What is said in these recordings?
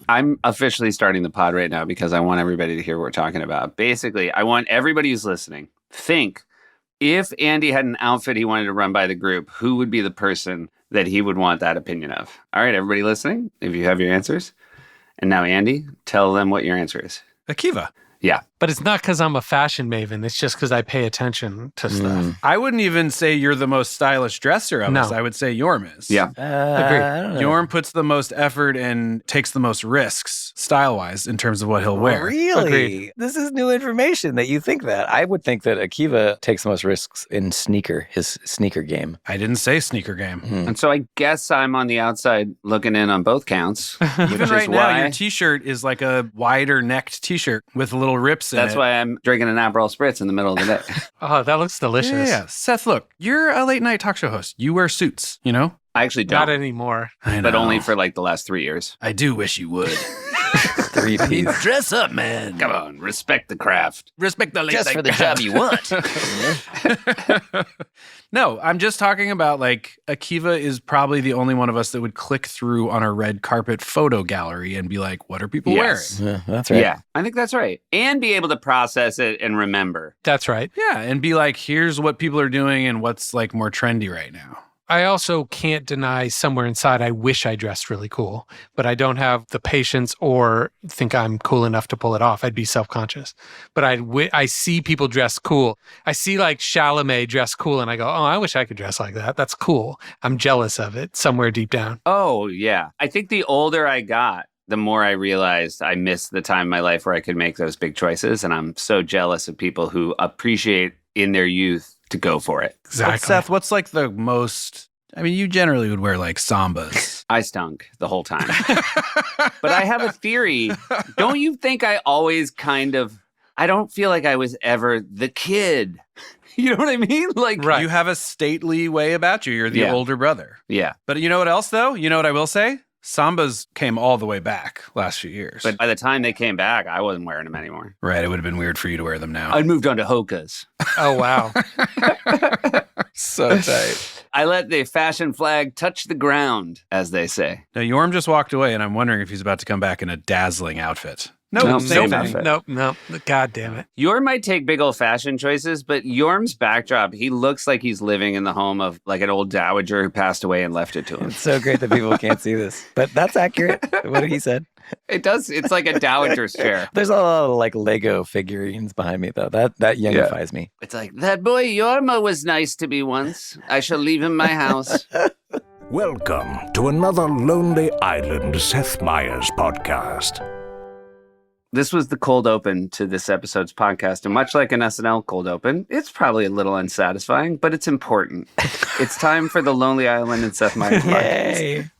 I'm officially starting the pod right now because I want everybody to hear what we're talking about. Basically, I want everybody who's listening, think, if Andy had an outfit he wanted to run by the group, who would be the person that he would want that opinion of? All right, everybody listening, if you have your answers. And now, Andy, tell them what your answer is. Akiva. Yeah. But it's not because I'm a fashion maven. It's just because I pay attention to stuff. I wouldn't even say you're the most stylish dresser of us. I would say Yorm is. Yeah. Agreed. Yorm puts the most effort and takes the most risks, style-wise, in terms of what he'll wear. Really? Agreed. This is new information that you think that. I would think that Akiva takes the most risks in his sneaker game. I didn't say sneaker game. And so I guess I'm on the outside looking in on both counts. Even right now, your T-shirt is like a wider necked T-shirt with little rips in it. That's why I'm drinking an Aperol Spritz in the middle of the day. Oh, that looks delicious. Yeah. Seth, look, you're a late night talk show host. You wear suits, you know? I actually don't. Not anymore. I know. But only for like the last 3 years. I do wish you would. 3 piece. Dress up, man. Come on, respect the craft. Respect the late Just night for the job you want. No, I'm just talking about like Akiva is probably the only one of us that would click through on a red carpet photo gallery and be like, what are people wearing? Yeah, that's right. Yeah, I think that's right. And be able to process it and remember. That's right. Yeah, and be like, here's what people are doing and what's like more trendy right now. I also can't deny somewhere inside I wish I dressed really cool, but I don't have the patience or think I'm cool enough to pull it off. I'd be self-conscious. But I see people dress cool. I see like Chalamet dress cool and I go, oh, I wish I could dress like that. That's cool. I'm jealous of it somewhere deep down. Oh, yeah. I think the older I got, the more I realized I missed the time in my life where I could make those big choices. And I'm so jealous of people who appreciate in their youth to go for it. Exactly. But Seth, what's like the most... I mean, you generally would wear like sambas. I stunk the whole time. But I have a theory. Don't you think I always I don't feel like I was ever the kid. You know what I mean? Like, Right. You have a stately way about you. You're the Yeah. older brother. Yeah. But you know what else, though? You know what I will say? Sambas came all the way back last few years. But by the time they came back, I wasn't wearing them anymore. Right, it would have been weird for you to wear them now. I'd moved on to Hokas. Oh, wow. So tight. I let the fashion flag touch the ground, as they say. Now, Yorm just walked away, and I'm wondering if he's about to come back in a dazzling outfit. No, same same thing. outfit. Nope. God damn it. Yorm might take big old fashion choices, but Yorm's backdrop, he looks like he's living in the home of like an old dowager who passed away and left it to him. It's so great that people can't see this. But that's accurate, what he said. It does. It's like a dowager's chair. There's a lot of like Lego figurines behind me, though. That youngifies me. It's like, that boy Yorma was nice to me once. I shall leave him my house. Welcome to another Lonely Island Seth Meyers podcast. This was the cold open to this episode's podcast, and much like an SNL cold open, it's probably a little unsatisfying, but it's important. It's time for the Lonely Island and Seth Meyers podcast. Yay.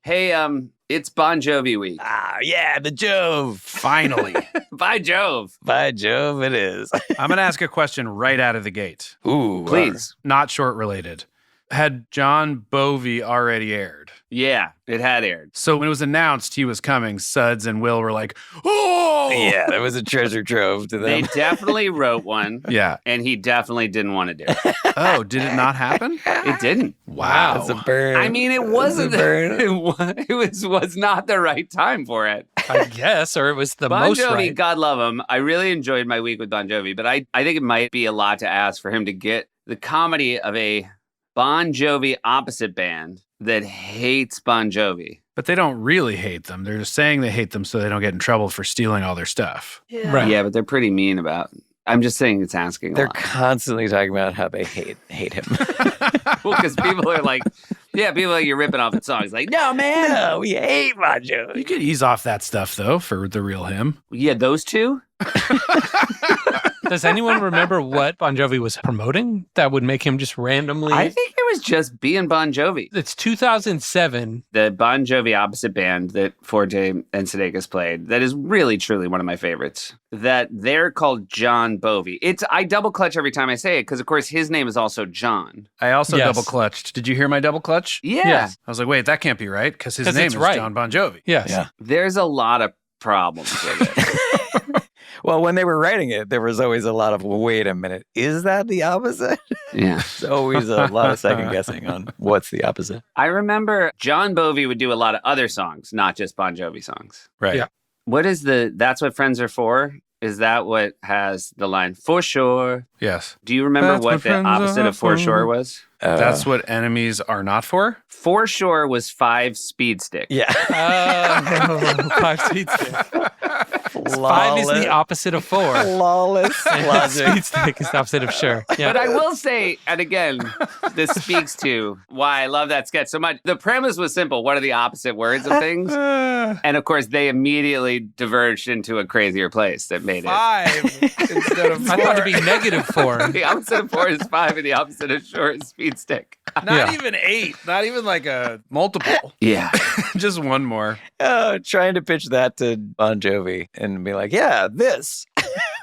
Hey, it's Bon Jovi week. Ah, yeah, the Jove. Finally. By Jove. By Jove, it is. I'm going to ask a question right out of the gate. Ooh. Please. Not short related. Had John Bovi already aired? Yeah, it had aired. So when it was announced he was coming, Suds and Will were like, oh! Yeah, that was a treasure trove to They them. definitely wrote one, Yeah. and he definitely didn't want to do it. Oh, did it not happen? It didn't. Wow. That's a burn. I mean, it wasn't. That's a burn. It was not the right time for it. I guess, or it was the Bon most Jovi, right. God love him. I really enjoyed my week with Bon Jovi, but I think it might be a lot to ask for him to get the comedy of a Bon Jovi opposite band that hates Bon Jovi. But they don't really hate them. They're just saying they hate them so they don't get in trouble for stealing all their stuff. Right. Yeah, but they're pretty mean about it. I'm just saying it's asking a They're lot. constantly talking about how they hate him. Well, because people are like, people are like, you're ripping off the songs. Like, no, man. No, we hate Bon Jovi. You could ease off that stuff, though, for the real him. Yeah, those two? Does anyone remember what Bon Jovi was promoting that would make him just randomly? I think it was just being Bon Jovi. It's 2007. The Bon Jovi opposite band that Forte and Sudeikis played, that is really, truly one of my favorites. That they're called John Bovi. I double clutch every time I say it because, of course, his name is also John. I also Yes. double clutched. Did you hear my double clutch? Yeah. Yes. I was like, wait, that can't be right because his 'Cause name it's is right. John Bon Jovi. Yes. Yeah. There's a lot of problems with it. Well, when they were writing it, there was always a lot of, well, wait a minute, is that the opposite? Yeah. There's always a lot of second guessing on what's the opposite. I remember John Bovey would do a lot of other songs, not just Bon Jovi songs. Right. Yeah. What is that's what friends are for? Is that what has the line, for sure? Yes. Do you remember That's what what the friends opposite are of for sure was? That's what enemies are not for? For sure was 5 speed stick. Yeah. 5 speed stick. 5 is the opposite of 4. Flawless logic. Speed stick is the opposite of sure. Yeah. But I will say, and again, this speaks to why I love that sketch so much. The premise was simple. What are the opposite words of things? And of course, they immediately diverged into a crazier place that made it. 5 instead of 4. I thought it'd be -4. The opposite of 4 is 5, and the opposite of sure is speed stick. Not even 8. Not even like a multiple. Yeah. Just one more. Trying to pitch that to Bon Jovi and be like, yeah, this.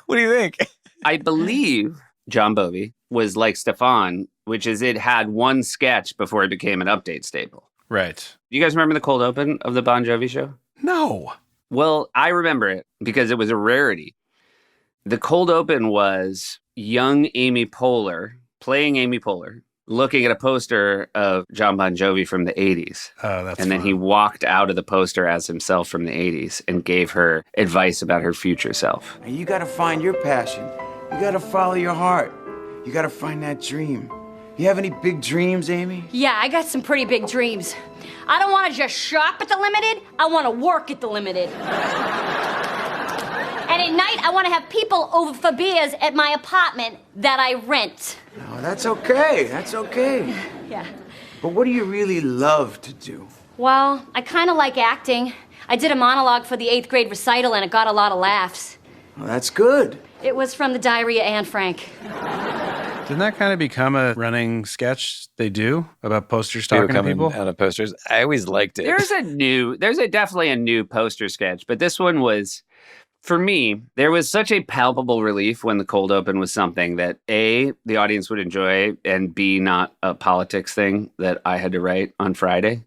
What do you think? I believe John Bovey was like Stefan, which is it had one sketch before it became an update staple. Right. You guys remember the cold open of the Bon Jovi show? No. Well, I remember it because it was a rarity. The cold open was young Amy Poehler playing Amy Poehler, looking at a poster of John Bon Jovi from the 80s. Oh, that's And then he walked out of the poster as himself from the 80s and gave her advice about her future self. And you gotta find your passion. You gotta follow your heart. You gotta find that dream. You have any big dreams, Amy? Yeah, I got some pretty big dreams. I don't want to just shop at the Limited. I want to work at the Limited. And at night, I want to have people over for beers at my apartment that I rent. No, that's okay. That's okay. Yeah. But what do you really love to do? Well, I kind of like acting. I did a monologue for the 8th grade recital, and it got a lot of laughs. Well, that's good. It was from the Diary of Anne Frank. Didn't that kind of become a running sketch they do about posters talking to coming people? out of posters. I always liked it. There's definitely a new poster sketch, but this one was, for me, there was such a palpable relief when the cold open was something that A, the audience would enjoy, and B, not a politics thing that I had to write on Friday.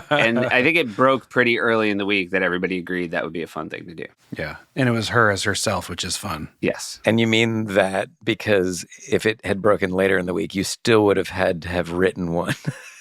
And I think it broke pretty early in the week that everybody agreed that would be a fun thing to do. Yeah. And it was her as herself, which is fun. Yes. And you mean that because if it had broken later in the week, you still would have had to have written one.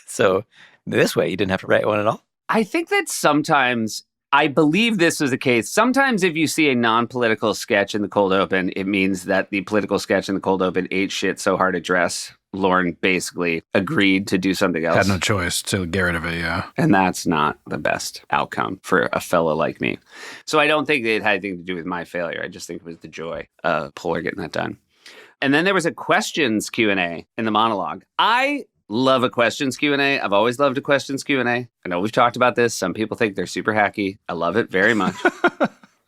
So this way, you didn't have to write one at all? I think that sometimes, I believe this was the case. Sometimes if you see a non-political sketch in the cold open, it means that the political sketch in the cold open ate shit so hard at dress. Lauren basically agreed to do something else. Had no choice to get rid of it, yeah. And that's not the best outcome for a fella like me. So I don't think it had anything to do with my failure. I just think it was the joy of Poehler getting that done. And then there was a questions Q&A in the monologue. I love a questions Q&A. I've always loved a questions Q&A. I know we've talked about this. Some people think they're super hacky. I love it very much.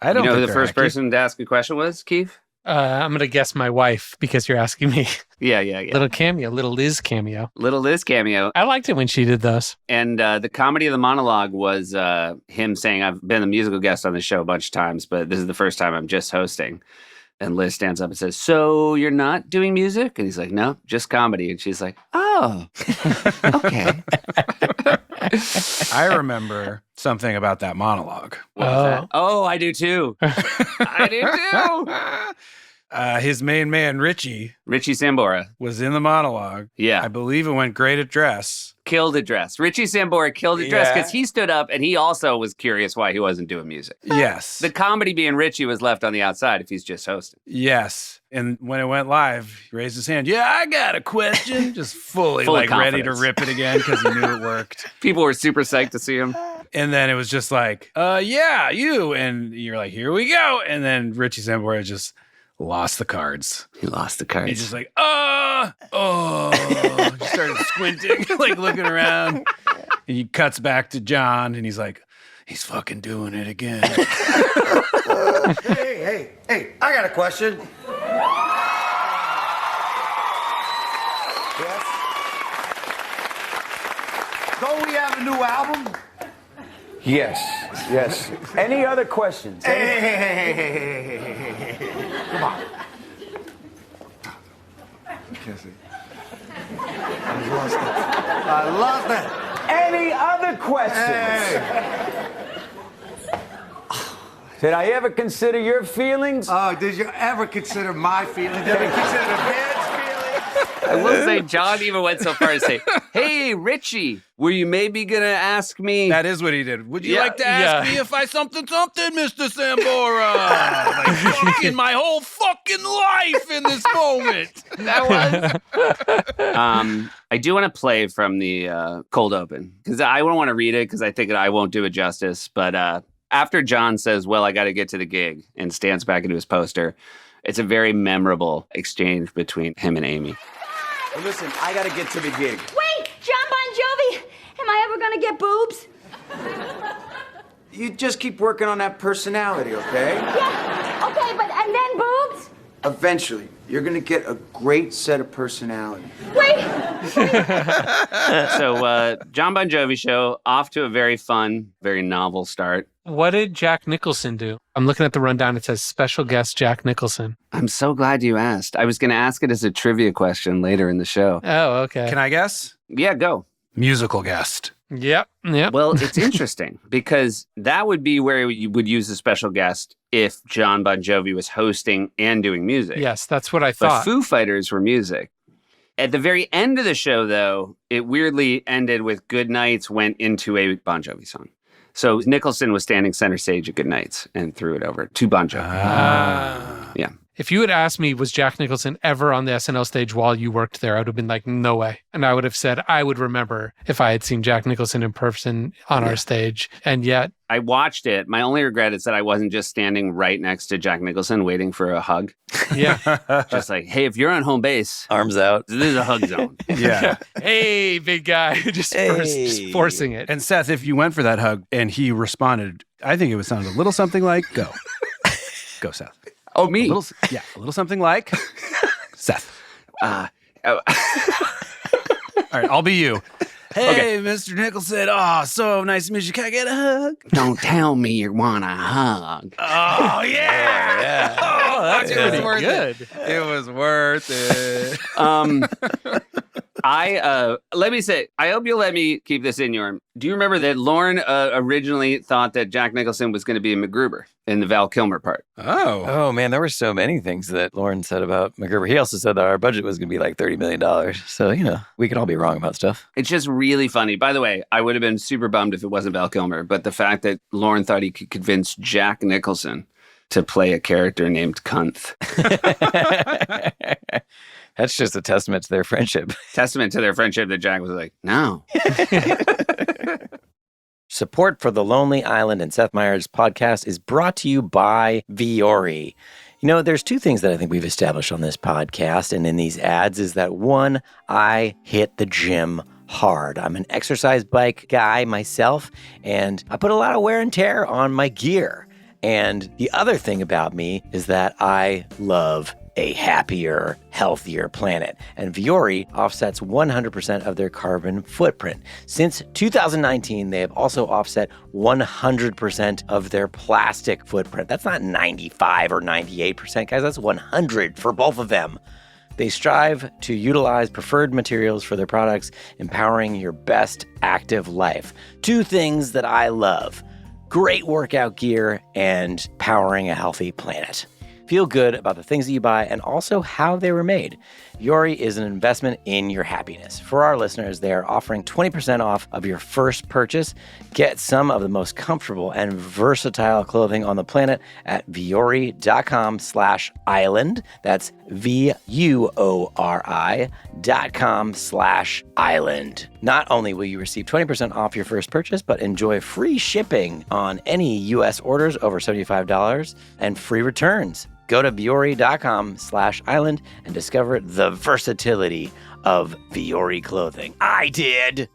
I don't You know think who the they're first hacky. person to ask a question was, Keith? I'm going to guess my wife because you're asking me. Yeah. Little Liz cameo. Little Liz cameo. I liked it when she did those. And the comedy of the monologue was him saying, I've been a musical guest on the show a bunch of times, but this is the first time I'm just hosting. And Liz stands up and says, so you're not doing music? And he's like, no, just comedy. And she's like, oh, okay. I remember something about that monologue. What was that? Oh, I do too. I do too. His main man, Richie, Richie Sambora. was in the monologue. Yeah. I believe it went great at dress. Killed a dress. Richie Sambora killed a dress Yeah. because he stood up and he also was curious why he wasn't doing music. Yes. The comedy being Richie was left on the outside if he's just hosting. Yes. And when it went live, he raised his hand. Yeah, I got a question. Just fully Full of ready to confidence. rip it again because he knew it worked. People were super psyched to see him. And then it was just like, yeah, you. And you're like, here we go. And then Richie Sambora just lost the cards. He lost the cards. He's just like, just started squinting, like looking around. And he cuts back to John and he's like, he's fucking doing it again. Hey, I got a question. Yes? Don't we have a new album? Yes. Any other questions? Hey. Come on. I lost that. Any other questions? Hey. Did I ever consider your feelings? Oh, did you ever consider my feelings? Did you consider the band's feelings? I will say, John even went so far as to say, "Hey, Richie, were you maybe gonna ask me?" That is what he did. Would you Yeah, like to ask me if I something, Mr. Sambora? Like fucking my whole fucking life in this moment. That was. I do want to play from the cold open because I don't want to read it because I think I won't do it justice. But after John says, "Well, I got to get to the gig," and stands back into his poster, it's a very memorable exchange between him and Amy. Hey, listen, I gotta get to the gig. Wait, John Bon Jovi! Am I ever gonna get boobs? You just keep working on that personality, okay? Yeah, okay, but and then boobs? Eventually, you're gonna get a great set of personality. Wait! So, John Bon Jovi show off to a very fun, very novel start. What did Jack Nicholson do? I'm looking at the rundown. It says special guest Jack Nicholson. I'm so glad you asked. I was going to ask it as a trivia question later in the show. Oh, okay. Can I guess? Yeah, go. Musical guest. Yep. Well, it's interesting because that would be where you would use a special guest if John Bon Jovi was hosting and doing music. Yes, that's what I But thought. Foo Fighters were music. At the very end of the show, though, it weirdly ended with Good Nights went into a Bon Jovi song. So Nicholson was standing center stage at Good Nights and threw it over to Bon Jovi. Yeah. If you had asked me, was Jack Nicholson ever on the SNL stage while you worked there, I would have been like, no way. And I would have said, I would remember if I had seen Jack Nicholson in person on our stage. And yet, I watched it. My only regret is that I wasn't just standing right next to Jack Nicholson waiting for a hug. yeah. Just like, hey, if you're on home base, Arms out. this is a hug zone. Yeah. Hey, big guy. just forcing it. And Seth, if you went for that hug and he responded, I think it would sound a little something like, go. Go, Seth. Oh, me? A little something like, Seth. Oh. All right, I'll be you. Hey, Mr. Nicholson. Oh, so nice to meet you. Can I get a hug? Don't tell me you want a hug. Oh, yeah. Oh, that's pretty worth good. It was worth it. Let me say, I hope you'll let me keep this in your. Do you remember that Lauren originally thought that Jack Nicholson was going to be a MacGruber in the Val Kilmer part? Oh, Man, there were so many things that Lauren said about MacGruber. He also said that our budget was going to be like $30 million. So, we can all be wrong about stuff. It's just really funny. By the way, I would have been super bummed if it wasn't Val Kilmer, but the fact that Lauren thought he could convince Jack Nicholson to play a character named Kunth. That's just a testament to their friendship. Testament to their friendship that Jack was like, no. Support for the Lonely Island and Seth Meyers podcast is brought to you by Vuori. There's two things that I think we've established on this podcast and in these ads is that one, I hit the gym hard. I'm an exercise bike guy myself, and I put a lot of wear and tear on my gear. And the other thing about me is that I love a happier, healthier planet. And Vuori offsets 100% of their carbon footprint. Since 2019, they have also offset 100% of their plastic footprint. That's not 95 or 98%, guys. That's 100 for both of them. They strive to utilize preferred materials for their products, empowering your best active life. Two things that I love: great workout gear and powering a healthy planet. Feel good about the things that you buy and also how they were made. Vuori is an investment in your happiness. For our listeners, they are offering 20% off of your first purchase. Get some of the most comfortable and versatile clothing on the planet at vuori.com/island. That's VUORI.com/island. Not only will you receive 20% off your first purchase, but enjoy free shipping on any U.S. orders over $75 and free returns. Go to vuori.com/island and discover the versatility of Vuori clothing. I did!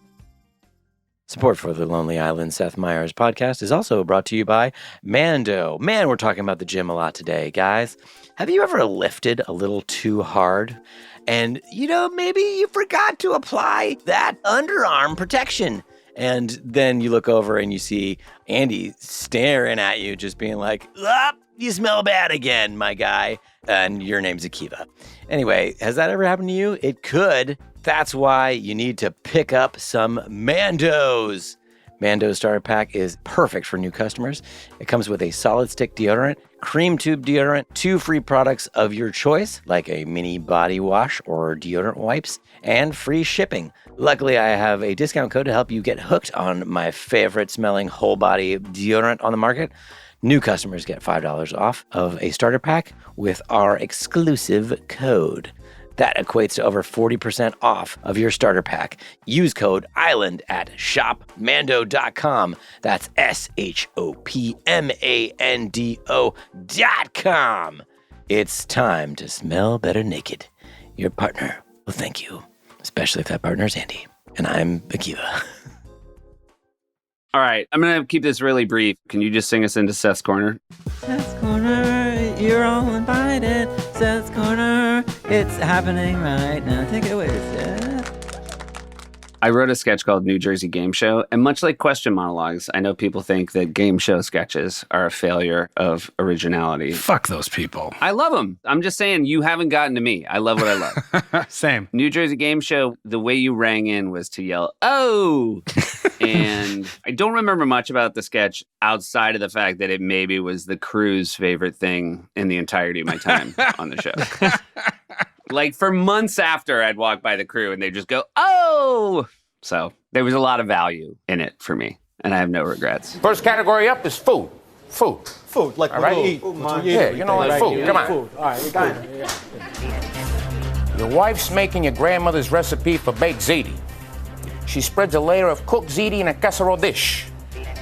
Support for the Lonely Island Seth Meyers podcast is also brought to you by Mando. Man, we're talking about the gym a lot today, guys. Have you ever lifted a little too hard? And, maybe you forgot to apply that underarm protection. And then you look over and you see Andy staring at you, just being like, you smell bad again, my guy. And your name's Akiva. Anyway, has that ever happened to you? It could. That's why you need to pick up some Mandos. Mando starter pack is perfect for new customers. It comes with a solid stick deodorant, cream tube deodorant, 2 free products of your choice, like a mini body wash or deodorant wipes, and free shipping. Luckily, I have a discount code to help you get hooked on my favorite smelling whole body deodorant on the market. New customers get $5 off of a starter pack with our exclusive code. That equates to over 40% off of your starter pack. Use code ISLAND at shopmando.com. That's SHOPMANDO.com. It's time to smell better naked. Your partner will thank you, especially if that partner is Andy. And I'm Akiva. All right, I'm going to keep this really brief. Can you just sing us into Seth's Corner? Seth's Corner, you're all invited. Seth's Corner, it's happening right now. Take it away, Seth. I wrote a sketch called New Jersey Game Show, and much like question monologues, I know people think that game show sketches are a failure of originality. Fuck those people. I love them. I'm just saying, you haven't gotten to me. I love what I love. Same. New Jersey Game Show, the way you rang in was to yell, "Oh!" And I don't remember much about the sketch outside of the fact that it maybe was the crew's favorite thing in the entirety of my time on the show. Like, for months after, I'd walk by the crew and they'd just go, "Oh!" So there was a lot of value in it for me, and I have no regrets. First category up is food. Food. Food, like All what right. you eat. Yeah, you know what? Food. Come on. Food. All right, you got it. Your wife's making your grandmother's recipe for baked ziti. She spreads a layer of cooked ziti in a casserole dish.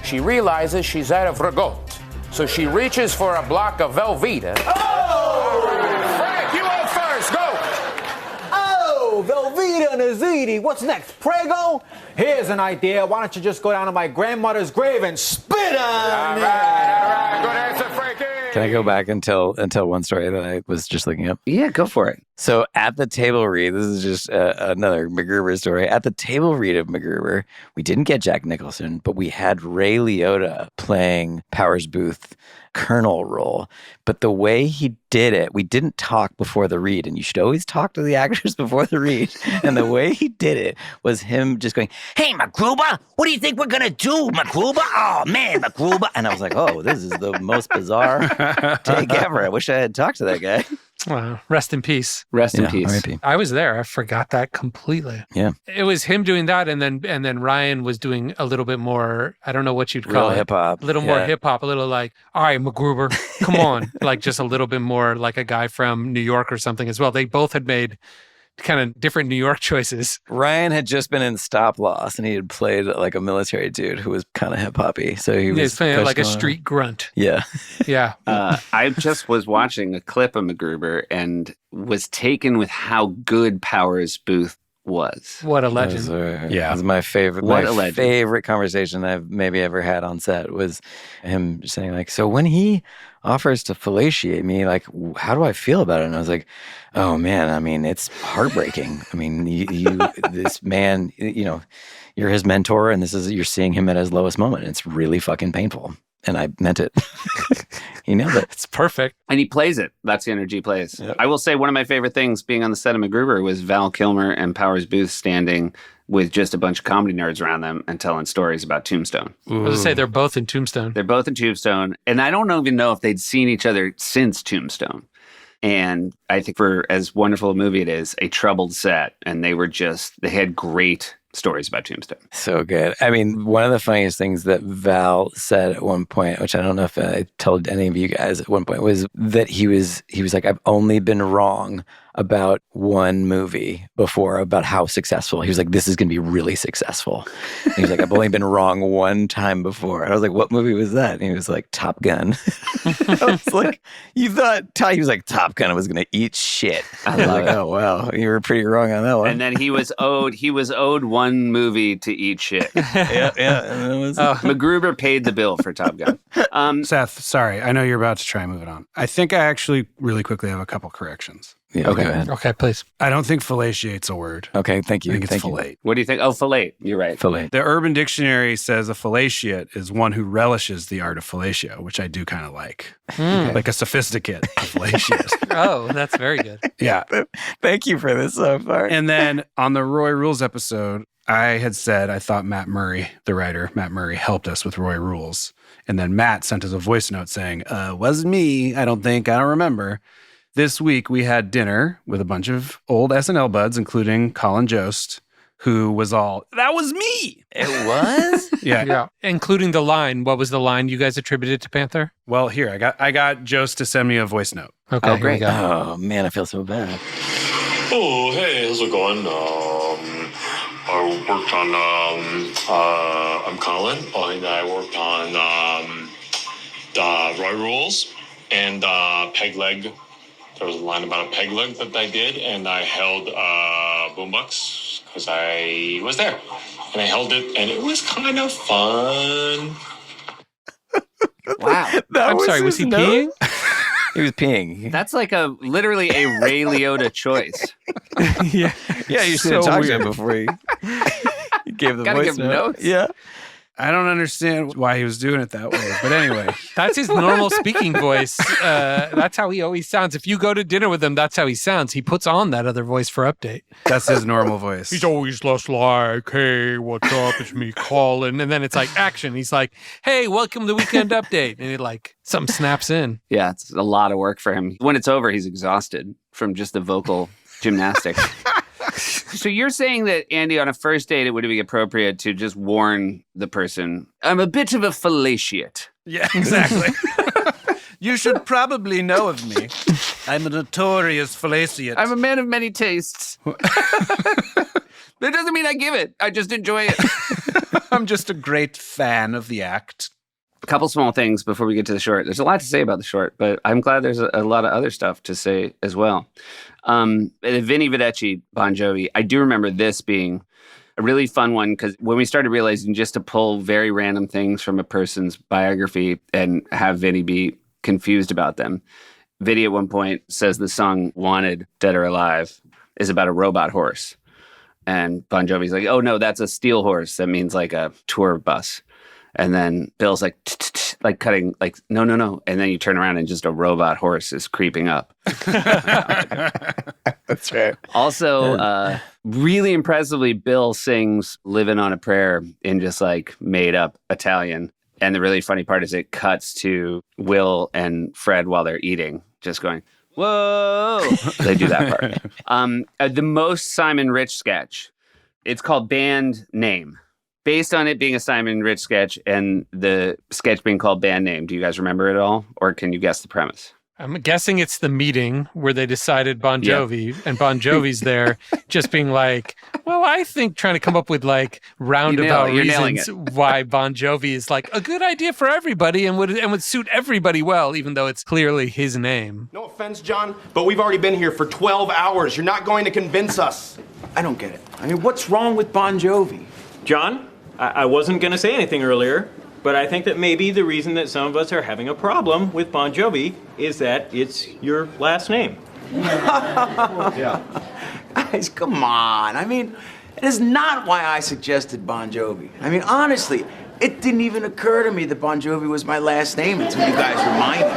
She realizes she's out of ragout, so she reaches for a block of Velveeta. Frank, you up first. Go. Oh, Velveeta and a ziti. What's next? Prego? Here's an idea. Why don't you just go down to my grandmother's grave and spit on All it? right. Good answer, Frankie. Can I go back and tell one story that I was just looking up? Yeah, go for it. So at the table read, this is just another MacGruber story. At the table read of MacGruber, we didn't get Jack Nicholson, but we had Ray Liotta playing Powers Booth Colonel role. But the way he did it, we didn't talk before the read, and you should always talk to the actors before the read. And the way he did it was him just going, "Hey, MacGruber, what do you think we're gonna do, MacGruber? Oh man, MacGruber!" And I was like, "Oh, this is the most bizarre take ever. I wish I had talked to that guy." Wow. Rest in peace. Rest in peace. R.I.P. I was there. I forgot that completely. Yeah. It was him doing that, and then Ryan was doing a little bit more, I don't know what you'd call Real it. hip hop. A little more hip hop, a little like, "All right, MacGruber, come on." Like just a little bit more like a guy from New York or something as well. They both had made kind of different New York choices. Ryan had just been in Stop Loss, and he had played like a military dude who was kind of hip hoppy. So he was playing like a street grunt. Yeah. Yeah. I just was watching a clip of MacGruber and was taken with how good Powers Booth was. What a legend. It was my favorite. What my a legend. favorite conversation I've maybe ever had on set was him saying like, "So when he offers to fellatiate me, like, how do I feel about it?" And I was like, "Oh man, I mean, it's heartbreaking. I mean, you this man, you know, you're his mentor, and you're seeing him at his lowest moment. And it's really fucking painful." And I meant it. He nailed it. It's perfect. And he plays it. That's the energy he plays. Yep. I will say one of my favorite things being on the set of MacGruber was Val Kilmer and Powers Booth standing with just a bunch of comedy nerds around them and telling stories about Tombstone. I was going to say, they're both in Tombstone. They're both in Tombstone. And I don't even know if they'd seen each other since Tombstone. And I think for as wonderful a movie it is, a troubled set. And they had great stories about Tombstone. So good. I mean, one of the funniest things that Val said at one point, which I don't know if I told any of you guys at one point, was that he was like, "I've only been wrong about one movie before about how successful." He was like, "This is going to be really successful." And he was like, "I've only been wrong one time before." And I was like, "What movie was that?" And he was like, "Top Gun." I was like, "You thought," he was like, "Top Gun was going to eat shit." I was like, "Oh, wow. You were pretty wrong on that one." And then he was owed one movie to eat shit. yeah. And it was, MacGruber paid the bill for Top Gun. Seth, sorry. I know you're about to try and move it on. I think I actually really quickly have a couple corrections. Yeah, Okay. go ahead. Okay, please. I don't think fellatiate's a word. Okay, thank you. I think it's Thank you. fellate. What do you think? Oh, fillet. You're right. Fillet. The Urban Dictionary says a fellatiate is one who relishes the art of fellatio, which I do kind of like. Like a sophisticate fellatio. Oh, that's very good. Yeah. Thank you for this so far. And then on the Roy Rules episode, I had said I thought Matt Murray, the writer, Matt Murray, helped us with Roy Rules. And then Matt sent us a voice note saying, wasn't me. I don't remember. This week we had dinner with a bunch of old SNL buds, including Colin Jost, who was all, that was me. It was? Yeah. Including the line. What was the line you guys attributed to Panther? Well, here, I got Jost to send me a voice note. Okay, Oh, great. Here we go. Oh, man, I feel so bad. Oh, hey, how's it going? I worked on, I'm Colin, and I worked on the Roy Rules and Peg Leg. There was a line about a peg leg that I did, and I held boombox because I was there. And I held it, and it was kind of fun. Wow. I'm sorry, was he peeing? He was peeing. That's like literally a Ray Liotta choice. Yeah. Yeah, you should have talked to him before he gave the Gotta voice give him note. notes. Yeah. I don't understand why he was doing it that way. But anyway. That's his normal speaking voice. That's how he always sounds. If you go to dinner with him, that's how he sounds. He puts on that other voice for update. That's his normal voice. He's always just like, hey, what's up? It's me, Colin. And then it's like action. He's like, hey, welcome to Weekend Update. And it like, something snaps in. Yeah, it's a lot of work for him. When it's over, he's exhausted from just the vocal gymnastics. So you're saying that, Andy, on a first date, it would be appropriate to just warn the person, I'm a bit of a fallatiate. Yeah, exactly. You should probably know of me. I'm a notorious fallaciate. I'm a man of many tastes. That doesn't mean I give it. I just enjoy it. I'm just a great fan of the act. A couple small things before we get to the short. There's a lot to say about the short, but I'm glad there's a lot of other stuff to say as well. Vinny Vedecci, Bon Jovi, I do remember this being a really fun one because when we started realizing just to pull very random things from a person's biography and have Vinny be confused about them. Vinny at one point says the song Wanted, Dead or Alive is about a robot horse. And Bon Jovi's like, oh no, that's a steel horse. That means like a tour bus. And then Bill's like, like cutting, like, no. And then you turn around and just a robot horse is creeping up. That's right. Also, really impressively, Bill sings Living on a Prayer in just like made up Italian. And the really funny part is it cuts to Will and Fred while they're eating, just going, whoa. They do that part. The most Simon Rich sketch, it's called Band Name. Based on it being a Simon Rich sketch and the sketch being called Band Name, do you guys remember it all? Or can you guess the premise? I'm guessing it's the meeting where they decided Bon Jovi, and Bon Jovi's there just being like, well, I think trying to come up with like roundabout reasons why Bon Jovi is like a good idea for everybody and would suit everybody well, even though it's clearly his name. No offense, John, but we've already been here for 12 hours. You're not going to convince us. I don't get it. I mean, what's wrong with Bon Jovi? John, I wasn't going to say anything earlier, but I think that maybe the reason that some of us are having a problem with Bon Jovi is that it's your last name. Yeah. Guys, come on. I mean, it is not why I suggested Bon Jovi. I mean, honestly, it didn't even occur to me that Bon Jovi was my last name until you guys reminded me.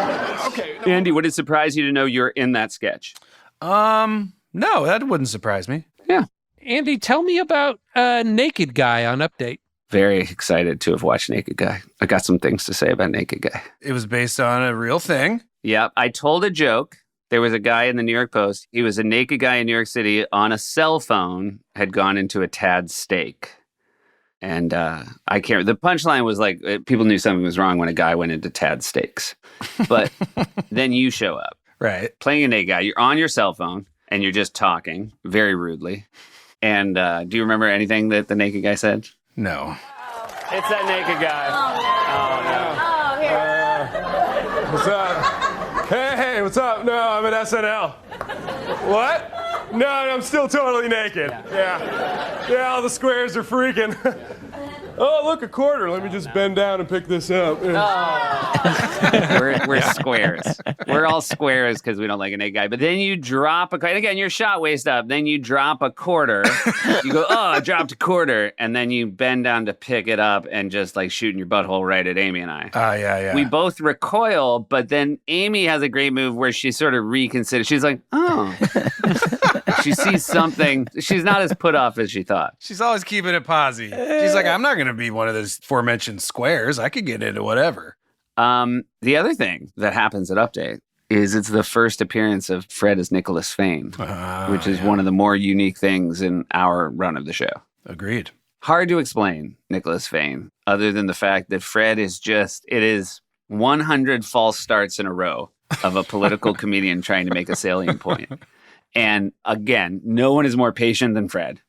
Okay. Andy, would it surprise you to know you're in that sketch? No, that wouldn't surprise me. Yeah. Andy, tell me about Naked Guy on Update. Very excited to have watched Naked Guy. I got some things to say about Naked Guy. It was based on a real thing. Yeah, I told a joke. There was a guy in the New York Post. He was a naked guy in New York City on a cell phone, had gone into a Tad steak. And I can't, the punchline was like, people knew something was wrong when a guy went into Tad steaks. But then you show up. Right. Playing a naked guy. You're on your cell phone and you're just talking very rudely. And do you remember anything that the naked guy said? No. It's that naked guy. Oh, no. What's up? Hey, what's up? No, I'm at SNL. What? No, I'm still totally naked. Yeah, all the squares are freaking. Oh, look, a quarter. Let me just bend down and pick this up. We're squares. We're all squares because we don't like a naked guy. But then you drop and again, you're shot waist up. Then you drop a quarter. You go, oh, I dropped a quarter. And then you bend down to pick it up and just like shooting your butthole right at Amy and I. Yeah. We both recoil, but then Amy has a great move where she sort of reconsiders. She's like, oh. She sees something. She's not as put off as she thought. She's always keeping it posy. She's like, I'm not going to be one of those aforementioned squares. I could get into whatever. The other thing that happens at Update is it's the first appearance of Fred as Nicholas Fane, which is one of the more unique things in our run of the show. Agreed. Hard to explain Nicholas Fane, other than the fact that Fred is it is 100 false starts in a row of a political comedian trying to make a salient point. And again, no one is more patient than Fred.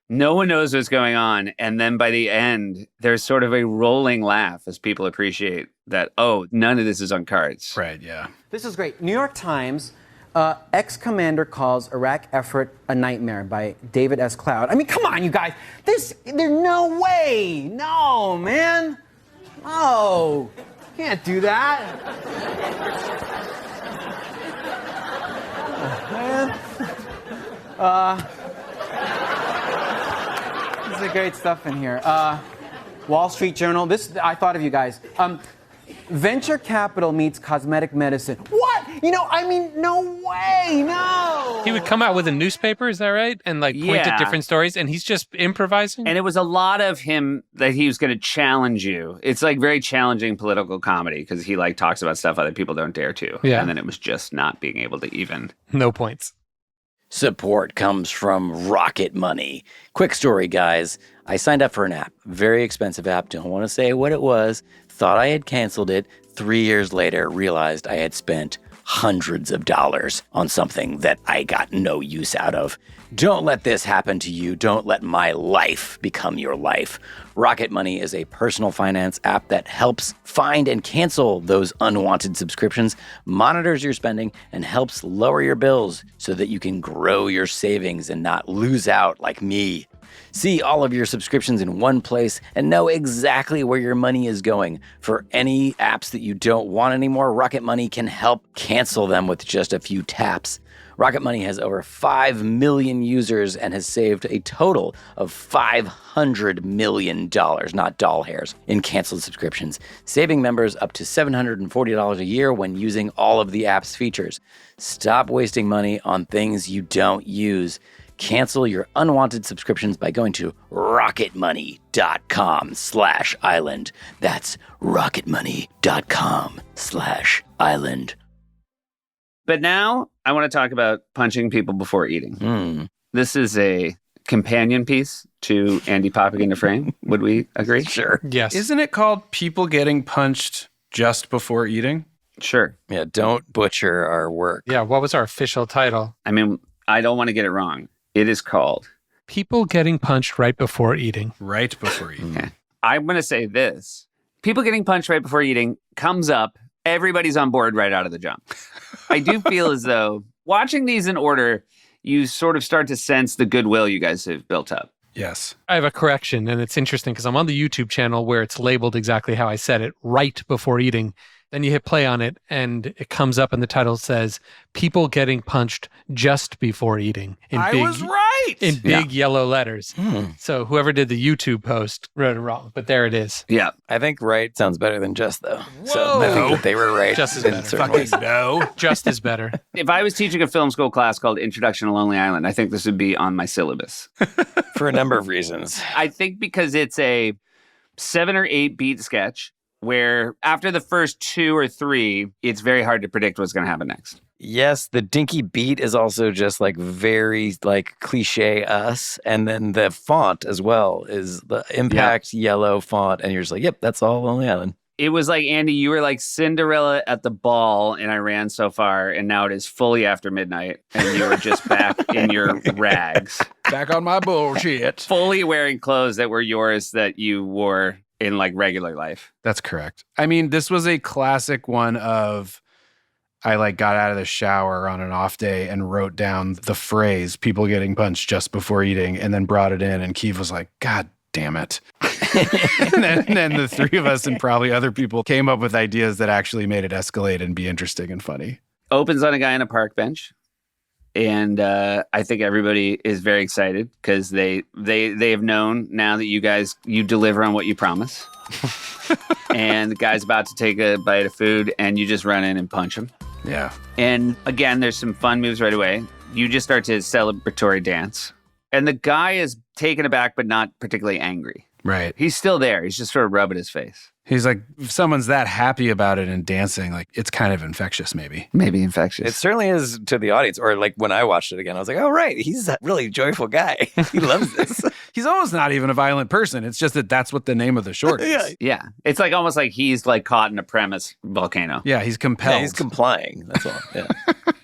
No one knows what's going on. And then by the end, there's sort of a rolling laugh as people appreciate that, oh, none of this is on cards. Right, yeah. This is great. New York Times, ex-commander calls Iraq effort a nightmare by David S. Cloud. I mean, come on, you guys. There's no way. No, man. No. Can't do that. Man. This is great stuff in here. Wall Street Journal. I thought of you guys. Venture capital meets cosmetic medicine. What? No way, no. He would come out with a newspaper, is that right? And point at different stories, and he's just improvising? And it was a lot of him that he was going to challenge you. It's very challenging political comedy because he talks about stuff other people don't dare to. Yeah. And then it was just not being able to even. No points. Support comes from RocketMoney. Quick story, guys. I signed up for an app. Very expensive app. Don't want to say what it was. Thought I had canceled it. 3 years later, realized I had spent hundreds of dollars on something that I got no use out of. Don't let this happen to you. Don't let my life become your life. RocketMoney is a personal finance app that helps find and cancel those unwanted subscriptions, monitors your spending, and helps lower your bills so that you can grow your savings and not lose out like me. See all of your subscriptions in one place and know exactly where your money is going. For any apps that you don't want anymore, RocketMoney can help cancel them with just a few taps. RocketMoney has over 5 million users and has saved a total of $500 million, not doll hairs, in canceled subscriptions, saving members up to $740 a year when using all of the app's features. Stop wasting money on things you don't use. Cancel your unwanted subscriptions by going to rocketmoney.com/island. That's rocketmoney.com/island. But now I want to talk about punching people before eating. This is a companion piece to Andy popping into frame. Would we agree? Sure. Yes. Isn't it called People Getting Punched Just Before Eating? Sure. Yeah, don't butcher our work. Yeah, what was our official title? I mean, I don't want to get it wrong. It is called People Getting Punched Right Before Eating. Right before eating. Okay. I'm going to say this. People getting punched right before eating comes up. Everybody's on board right out of the jump. I do feel as though watching these in order, you sort of start to sense the goodwill you guys have built up. Yes. I have a correction, and it's interesting because I'm on the YouTube channel where it's labeled exactly how I said it, right before eating. Then you hit play on it, and it comes up, and the title says, People Getting Punched Just Before Eating. I was right! In big yellow letters. So whoever did the YouTube post wrote it wrong, but there it is. Yeah. I think right sounds better than just, though. So I think that they were right. Just is in better. certain ways. No. Just is better. If I was teaching a film school class called Introduction to Lonely Island, I think this would be on my syllabus. For a number of reasons. I think because it's a 7 or 8 beat sketch where after the first 2 or 3, it's very hard to predict what's going to happen next. Yes, the dinky beat is also just very cliche us. And then the font as well is the impact yellow font. And you're just yep, that's all Lonely Island. It was like, Andy, you were like Cinderella at the ball and I ran so far. And now it is fully after midnight. And you were just back in your rags. Back on my bullshit. Fully wearing clothes that were yours that you wore in regular life. That's correct. I mean, this was a classic one of I got out of the shower on an off day and wrote down the phrase people getting punched just before eating and then brought it in and Keith was like, God damn it. and then the three of us and probably other people came up with ideas that actually made it escalate and be interesting and funny. Opens on a guy on a park bench. And I think everybody is very excited because they have known now that you deliver on what you promise. And the guy's about to take a bite of food and you just run in and punch him. Yeah. And again, there's some fun moves right away. you just start to celebratory dance. And the guy is taken aback, but not particularly angry. Right. He's still there. He's just sort of rubbing his face. He's like, if someone's that happy about it and dancing, like it's kind of infectious, maybe. Maybe infectious. It certainly is to the audience. Or like when I watched it again, I was like, oh, right. He's a really joyful guy. He loves this. He's almost not even a violent person. It's just that that's what the name of the short is. Yeah. It's like almost like he's like caught in a premise volcano. Yeah, he's compelled. Yeah, he's complying. That's all. Yeah.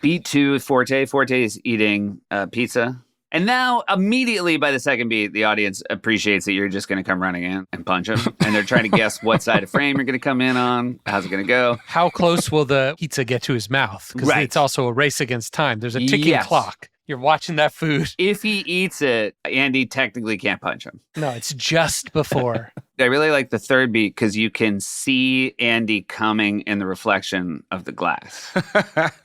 Beat 2, Forte. Forte is eating pizza. And now, immediately by the second beat, the audience appreciates that you're just going to come running in and punch him. And they're trying to guess what side of frame you're going to come in on. How's it going to go? How close will the pizza get to his mouth? Because it's also a race against time. There's a ticking clock. You're watching that food. If he eats it, Andy technically can't punch him. No, it's just before. I really like the third beat because you can see Andy coming in the reflection of the glass.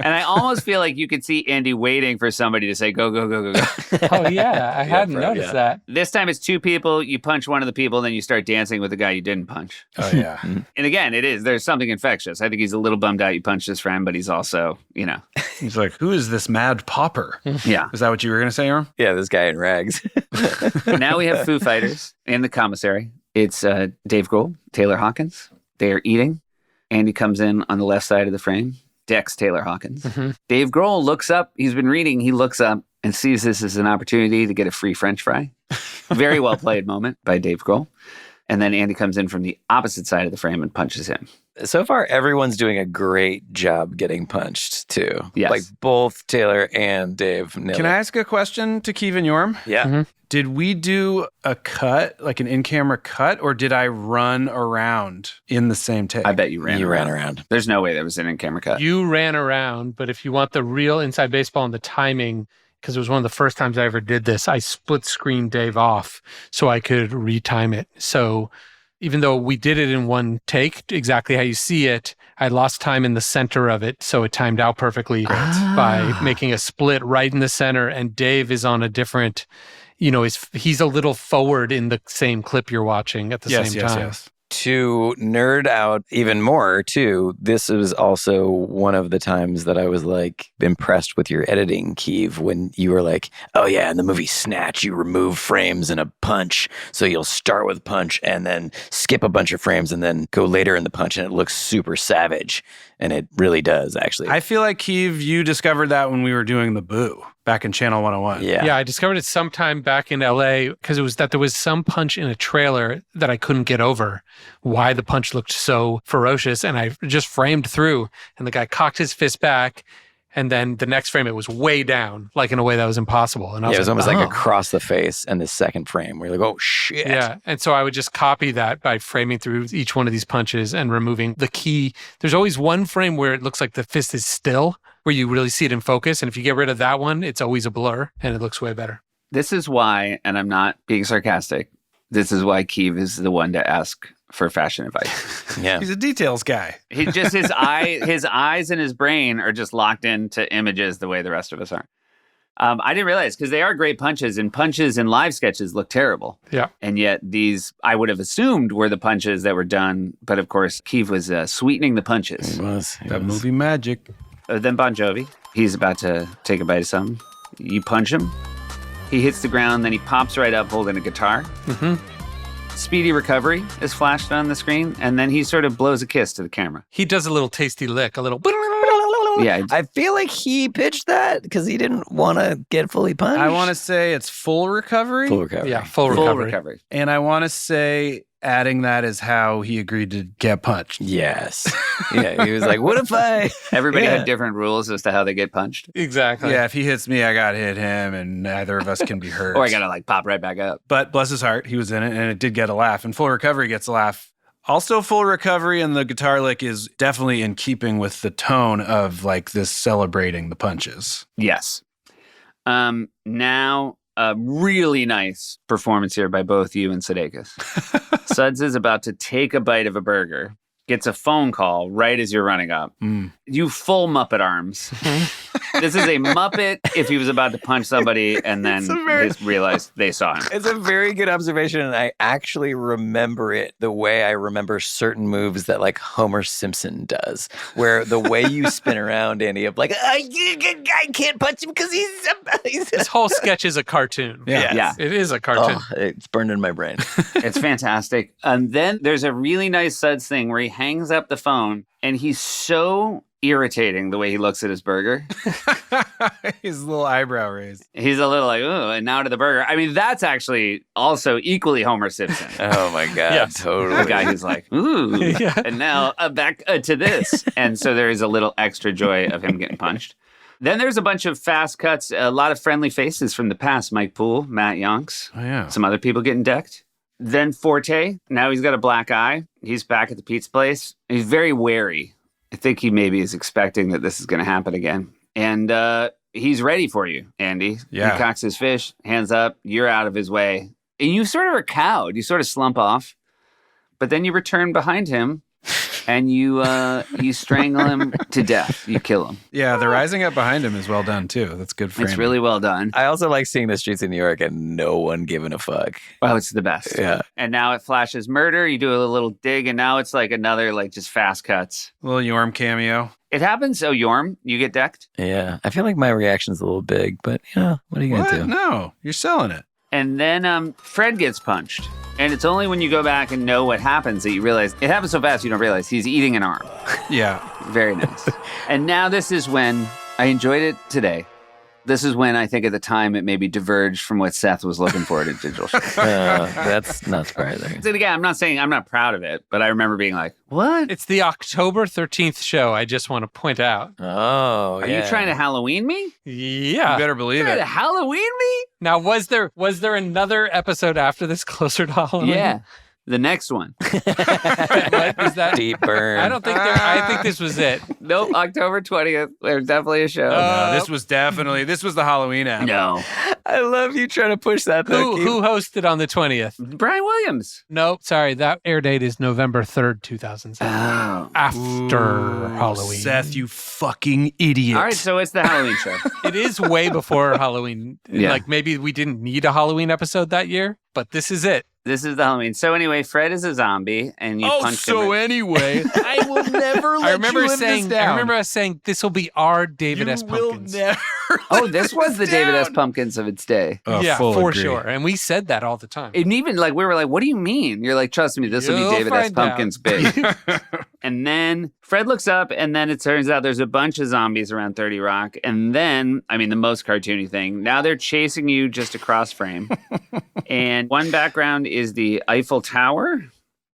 And I almost feel like you could see Andy waiting for somebody to say, go, go, go, go, go. Oh, yeah. I hadn't noticed that. This time it's 2 people. You punch one of the people, then you start dancing with the guy you didn't punch. Oh, yeah. And again, there's something infectious. I think he's a little bummed out you punched his friend, but he's also, He's like, who is this mad pauper? Yeah. Is that what you were going to say, Orm? Yeah, this guy in rags. Now we have Foo Fighters in the commissary. It's Dave Grohl, Taylor Hawkins. They are eating. Andy comes in on the left side of the frame. Dex Taylor Hawkins. Mm-hmm. Dave Grohl looks up. He's been reading. He looks up and sees this as an opportunity to get a free French fry. Very well played moment by Dave Grohl. And then Andy comes in from the opposite side of the frame and punches him. So far, everyone's doing a great job getting punched, too. Yes. Like both Taylor and Dave. Can I ask a question to Keeve and Yorm? Yeah. Mm-hmm. Did we do a cut, like an in-camera cut, or did I run around in the same take? I bet you ran around. There's no way there was an in-camera cut. You ran around, but if you want the real inside baseball and the timing, because it was one of the first times I ever did this, I split screen Dave off so I could retime it. So even though we did it in one take, exactly how you see it, I lost time in the center of it. So it timed out perfectly by making a split right in the center. And Dave is on a different, he's a little forward in the same clip you're watching at the same time. Yes. To nerd out even more, too, this was also one of the times that I was like impressed with your editing, Keeve, when you were like, oh yeah, in the movie Snatch, you remove frames in a punch. So you'll start with punch and then skip a bunch of frames and then go later in the punch and it looks super savage. And it really does, actually. I feel like, Keeve, you discovered that when we were doing the Boo back in Channel 101. Yeah, I discovered it sometime back in LA because it was that there was some punch in a trailer that I couldn't get over why the punch looked so ferocious. And I just framed through and the guy cocked his fist back. And then the next frame, it was way down, like in a way that was impossible. And I was it was like, almost like across the face and the second frame where you're like, oh, shit. Yeah. And so I would just copy that by framing through each one of these punches and removing the key. There's always one frame where it looks like the fist is still, where you really see it in focus. And if you get rid of that one, it's always a blur and it looks way better. This is why, and I'm not being sarcastic, this is why Keeve is the one to ask for fashion advice. Yeah. He's a details guy. He just his eyes and his brain are just locked into images the way the rest of us are. I didn't realize because they are great punches, and punches in live sketches look terrible. Yeah. And yet these, I would have assumed, were the punches that were done. But of course, Keeve was sweetening the punches. He was. That movie magic. Then Bon Jovi, he's about to take a bite of something. You punch him. He hits the ground, then he pops right up holding a guitar. Mm-hmm. Speedy recovery is flashed on the screen, and then he sort of blows a kiss to the camera. He does a little tasty lick, a little. Yeah, I feel like he pitched that because he didn't want to get fully punched. I want to say it's full recovery. Full recovery. Yeah, full recovery. And I want to say adding that is how he agreed to get punched. Yes. Yeah, he was like, what if I... Everybody had different rules as to how they get punched. Exactly. Yeah, if he hits me, I got to hit him, and neither of us can be hurt. Or I got to pop right back up. But bless his heart, he was in it, and it did get a laugh. And full recovery gets a laugh. Also, full recovery and the guitar lick is definitely in keeping with the tone of this celebrating the punches. Yes. Now, a really nice performance here by both you and Sudeikis. Suds is about to take a bite of a burger, gets a phone call right as you're running up. You full Muppet arms. This is a Muppet if he was about to punch somebody and then realized they saw him. It's a very good observation, and I actually remember it the way I remember certain moves that like Homer Simpson does, where the way you spin around, Andy, of like, I can't punch him because he's This whole sketch is a cartoon. Yeah. It is a cartoon. Oh, it's burned in my brain. It's fantastic. And then there's a really nice Suds thing where he hangs up the phone and he's so irritating the way he looks at his burger. His little eyebrow raised. He's a little like, ooh, and now to the burger. I mean, that's actually also equally Homer Simpson. Oh my God, totally. The guy who's like, ooh, and now back to this. And so there is a little extra joy of him getting punched. Then there's a bunch of fast cuts, a lot of friendly faces from the past. Mike Poole, Matt Yonks, some other people getting decked. Then Forte, now he's got a black eye. He's back at the pizza place. He's very wary. I think he maybe is expecting that this is going to happen again. And he's ready for you, Andy. Yeah. He cocks his fish, hands up, you're out of his way. And you sort of are cowed. You sort of slump off. But then you return behind him and you strangle him to death. You kill him. Yeah, the rising up behind him is well done, too. That's good framing. It's really well done. I also like seeing the streets of New York and no one giving a fuck. Oh, it's the best. Yeah. And now it flashes murder. You do a little dig, and now it's like another, like, just fast cuts. Little Yorm cameo. It happens. Oh, Yorm, you get decked? Yeah. I feel like my reaction's a little big, but, what are you going to do? No, you're selling it. And then Fred gets punched. And it's only when you go back and know what happens that you realize, it happens so fast you don't realize he's eating an arm. Yeah. Very nice. And now this is when, I enjoyed it today. This is when I think at the time it maybe diverged from what Seth was looking for at a digital show. That's not surprising. And again, I'm not saying I'm not proud of it, but I remember being like, what? It's the October 13th show, I just want to point out. Oh, Are you trying to Halloween me? Yeah. You better believe Trying it. to Halloween me? Now, was there another episode after this closer to Halloween? Yeah. The next one. What is that? Deep burn. I don't think I think this was it. Nope, October 20th. There's definitely a show. No, this was the Halloween app. No. I love you trying to push that. Who hosted on the 20th? Brian Williams. No, sorry. That air date is November 3rd, 2007. Oh. After Halloween. Seth, you fucking idiot. All right, so it's the Halloween show. It is way before Halloween. Yeah. Like maybe we didn't need a Halloween episode that year, but this is it. This is the Halloween. So anyway, Fred is a zombie, and you punched him. Anyway, I will never let I remember you live saying, this down. I remember us saying this will be our David S. Pumpkins. Oh, this was the David S. Pumpkins of its day. Yeah, for sure. And we said that all the time. And even like we were like, what do you mean? You're like, trust me, this will be David S. find out. Pumpkins big. And then Fred looks up, and then it turns out there's a bunch of zombies around 30 Rock. And then, I mean, the most cartoony thing, now they're chasing you just across frame. And one background is the Eiffel Tower.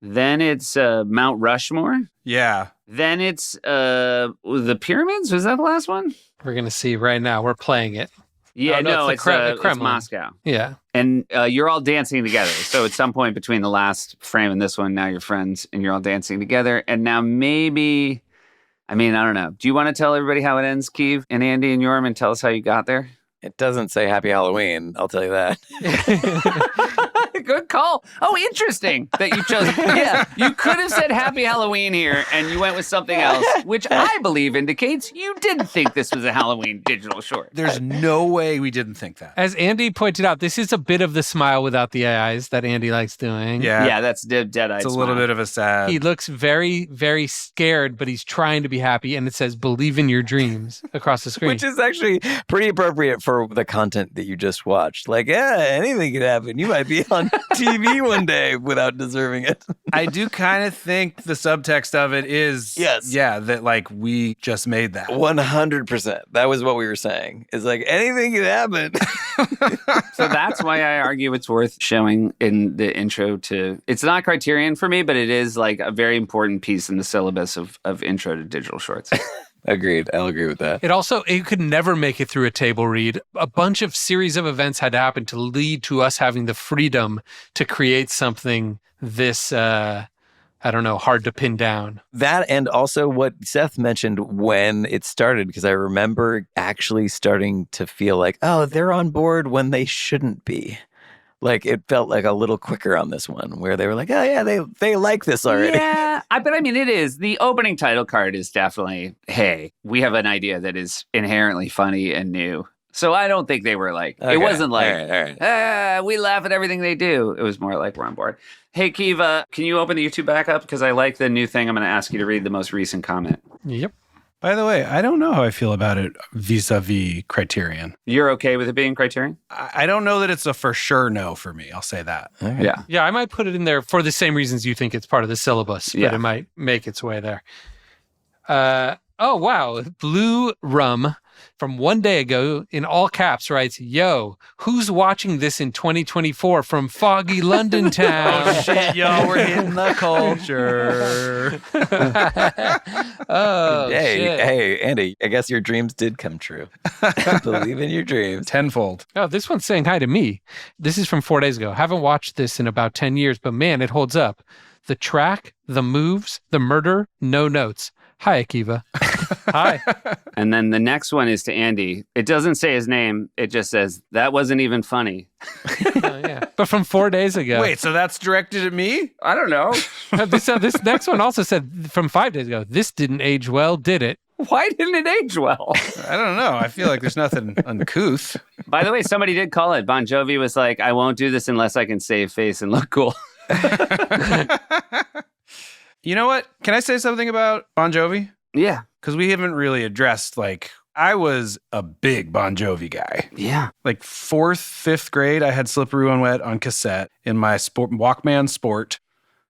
Then it's Mount Rushmore. Yeah. Then it's the pyramids. Was that the last one? We're going to see right now. We're playing it. Yeah, Oh, no, it's the Kremlin. Moscow. Yeah. And you're all dancing together. So at some point between the last frame and this one, now you're friends and you're all dancing together. And now maybe, I mean, I don't know. Do you want to tell everybody how it ends, Keeve and Andy and Yorm, and tell us how you got there? It doesn't say Happy Halloween, I'll tell you that. Good call. Oh, interesting that you chose. Yeah, you could have said Happy Halloween here and you went with something else, which I believe indicates you didn't think this was a Halloween digital short. There's no way we didn't think that. As Andy pointed out, this is a bit of the smile without the eyes that Andy likes doing. Yeah, that's dead-eyed. It's a little bit of a sad. He looks very, very scared, but he's trying to be happy. And it says, believe in your dreams across the screen. Which is actually pretty appropriate for the content that you just watched. Like, yeah, anything could happen. You might be on TV one day without deserving it. I do kind of think the subtext of it is, yes, yeah, that like we just made that. 100%. That was what we were saying. It's like anything could happen. So that's why I argue it's worth showing in the intro to. It's not Criterion for me, but it is like a very important piece in the syllabus of intro to digital shorts. Agreed. I'll agree with that. It could never make it through a table read. A bunch of series of events had to happen to lead to us having the freedom to create something this, I don't know, hard to pin down. That and also what Seth mentioned when it started, because I remember actually starting to feel like, oh, they're on board when they shouldn't be. Like it felt like a little quicker on this one where they were like, oh yeah, they like this already. Yeah, but I mean, it is. The opening title card is definitely, hey, we have an idea that is inherently funny and new. So I don't think they were like, Okay. it wasn't like, All right. we laugh at everything they do. It was more like, we're on board. Hey, Kiva, can you open the YouTube back up? Because I like the new thing. I'm going to ask you to read the most recent comment. Yep. By the way, I don't know how I feel about it vis-a-vis Criterion. You're okay with it being Criterion? I don't know that it's a for sure no for me. I'll say that. Okay. Yeah. Yeah, I might put it in there for the same reasons you think it's part of the syllabus, but it might make its way there. Oh, wow. Blue Rum from one day ago in all caps writes, yo, who's watching this in 2024 from foggy London town? Oh, shit, y'all, we're hitting the culture. Oh, shit. Hey, Andy, I guess your dreams did come true. Believe in your dreams. Tenfold. Oh, this one's saying hi to me. This is from 4 days ago. Haven't watched this in about 10 years, but man, it holds up. The track, the moves, the murder, no notes. Hi, Akiva. Hi. And then the next one is to Andy. It doesn't say his name. It just says, that wasn't even funny. Yeah. But from 4 days ago. Wait, so that's directed at me? I don't know. This next one also said from 5 days ago, this didn't age well, did it? Why didn't it age well? I don't know. I feel like there's nothing uncouth. By the way, somebody did call it. Bon Jovi was like, I won't do this unless I can save face and look cool. You know what? Can I say something about Bon Jovi? Yeah. Because we haven't really addressed, I was a big Bon Jovi guy. Yeah. Like 4th, 5th grade, I had Slippery When Wet on cassette in my Walkman Sport.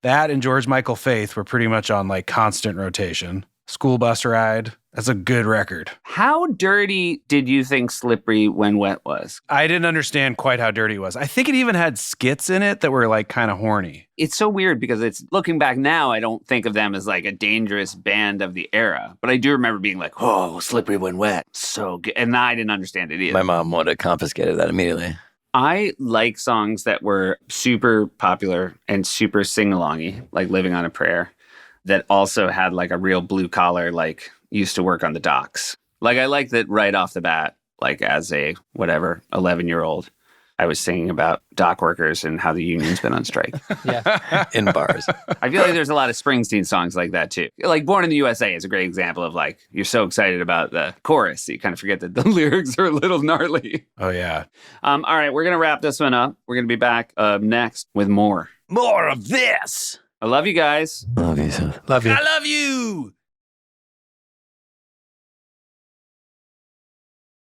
That and George Michael Faith were pretty much on constant rotation. School Bus Ride. That's a good record. How dirty did you think Slippery When Wet was? I didn't understand quite how dirty it was. I think it even had skits in it that were kind of horny. It's so weird because looking back now, I don't think of them as a dangerous band of the era. But I do remember being like, oh, Slippery When Wet. So good. And I didn't understand it either. My mom would have confiscated that immediately. I like songs that were super popular and super sing-alongy, like Living on a Prayer, that also had a real blue collar, used to work on the docks. I like that right off the bat, as a 11-year-old, I was singing about dock workers and how the union's been on strike. Yeah. In bars. I feel like there's a lot of Springsteen songs like that too. Born in the USA is a great example of you're so excited about the chorus, you kind of forget that the lyrics are a little gnarly. Oh, yeah. All right, we're going to wrap this one up. We're going to be back next with more. More of this. I love you guys. Love you, Seth. Love you. I love you.